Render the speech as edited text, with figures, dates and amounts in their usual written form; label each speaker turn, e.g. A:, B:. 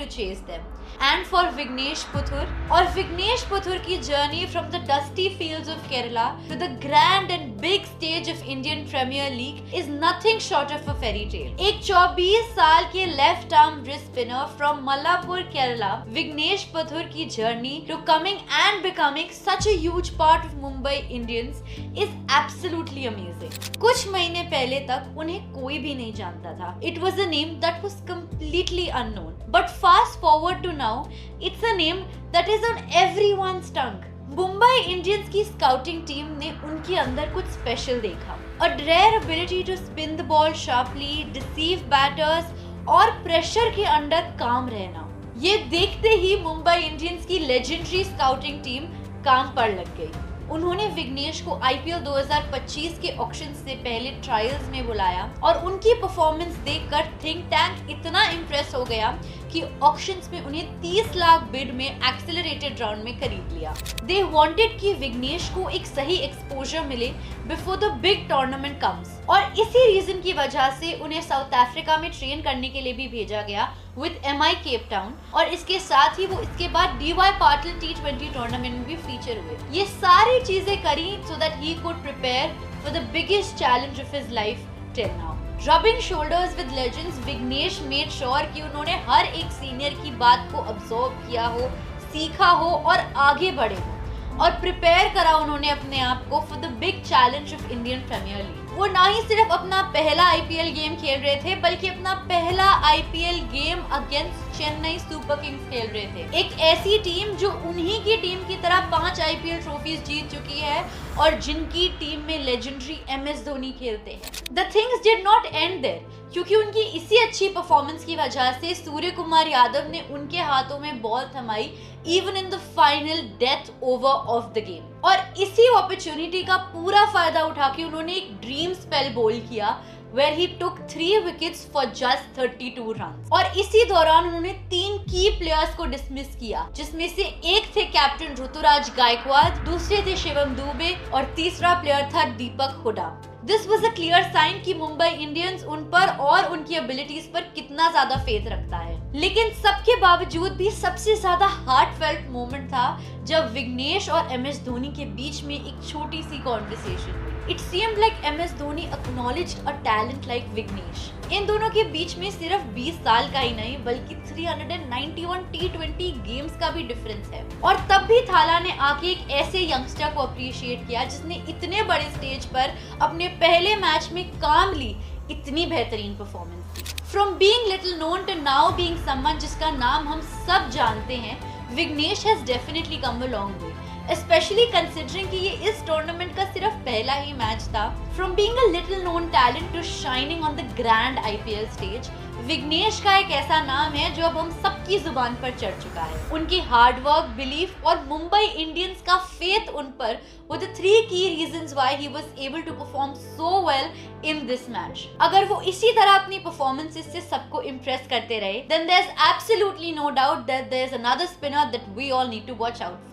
A: to chase them. And for Vignesh Puthur, और Vignesh Puthur की journey from the dusty fields of Kerala to the grand and big stage of Indian Premier League is nothing short of a fairy tale. एक 24 साल के left arm wrist spinner from Malapur, Kerala, Vignesh Puthur की journey to coming and becoming such a huge part of Mumbai Indians is absolutely amazing. कुछ महीने पहले तक उन्हें कोई भी नहीं जानता था. It was a name that was completely unknown. But fast forward to now, it's a name that is on everyone's tongue. Mumbai Indians की स्काउटिंग टीम ने उनके अंदर कुछ स्पेशल देखा. A rare ability to spin the ball sharply, deceive batters और pressure के under काम रहना. ये देखते ही मुंबई इंडियंस की लेजेंडरी स्काउटिंग टीम काम पर लग गई. उन्होंने विग्नेश को आईपीएल 2025 के ऑक्शन से पहले ट्रायल्स में बुलाया और उनकी परफॉर्मेंस देखकर थिंक टैंक इतना इम्प्रेस हो गया कि ऑक्शंस में उन्हें 30 लाख बिड में एक्सेलरेटेड राउंड में खरीद लिया. दे वांटेड कि विग्नेश को एक सही एक्सपोजर मिले before the big tournament comes और इसी रीजन की वजह से उन्हें साउथ अफ्रीका में ट्रेन करने के लिए भी भेजा गया विद एमआई केप टाउन और इसके साथ ही वो इसके बाद डीवाई पाटिल T20 टूर्नामेंट में भी फीचर हुए. ये सारी चीजें करी so that he could prepare for the biggest challenge of his life till now. Rubbing shoulders with legends, Vignesh made sure कि उन्होंने हर एक सीनियर की बात को अब्सॉर्ब किया हो, सीखा हो और आगे बढ़े हो और प्रिपेयर करा उन्होंने अपने आप को for the big challenge of Indian Premier League. वो ना ही सिर्फ अपना पहला आईपीएल गेम खेल रहे थे बल्कि अपना पहला IPL game against Chennai super Kings खेल रहे थे. एक ऐसी टीम जो उन्हीं की टीम की तरह 5 आईपीएल ट्रॉफीज जीत चुकी है और जिनकी टीम में लेजेंडरी एमएस धोनी खेलते हैं. The things did not end there क्योंकि उनकी इसी अच्छी परफॉर्मेंस की वजह से सूर्य कुमार यादव ने उनके हाथों में बॉल थमाई even in the final death over of the game और इसी अपॉर्चुनिटी का पूरा फायदा उठा के उन्होंने एक ड्रीम स्पेल बॉल किया where he took 3 wickets for just 32 runs और इसी दौरान उन्होंने 3 की प्लेयर्स को डिसमिस किया जिसमें से एक थे कैप्टन ऋतुराज गायकवाड, दूसरे थे शिवम दुबे और तीसरा प्लेयर था दीपक Hooda. This was a clear sign कि मुंबई इंडियंस उन पर और उनकी एबिलिटीज पर कितना ज्यादा फेथ रखता है. लेकिन सबके बावजूद भी सबसे ज्यादा हार्टफेल्ट मोमेंट था जब विग्नेश और एमएस धोनी के बीच में एक छोटी सी कॉन्वर्सेशन हुई. It seemed like MS Dhoni acknowledged a talent like Vignesh. इन दोनों के बीच में सिर्फ 20 साल का ही नहीं बल्कि 391 T20 गेम्स का भी डिफरेंस है और तब भी थाला ने आके एक ऐसे यंगस्टर को अप्रिशिएट किया जिसने इतने बड़े स्टेज पर अपने पहले मैच में कामली इतनी बेहतरीन performance the. From being little known to now being someone जिसका नाम हम सब जानते हैं, Vignesh has definitely come a long way. Especially considering कि ये इस टूर्नामेंट का सिर्फ पहला ही मैच था. From being a little known talent to shining on the grand IPL stage, Vignesh का एक ऐसा नाम है जो अब हम सबकी जुबान पर चढ़ चुका है. उनकी हार्ड वर्क, बिलीफ और मुंबई इंडियंस का फेथ उन पर were the 3 key reasons why he was able to perform so well in this match. अगर वो इसी तरह अपनी परफॉर्मेंसेस से सबको इम्प्रेस करते रहे, then there's absolutely no doubt that there's another spinner that we all need to watch out for.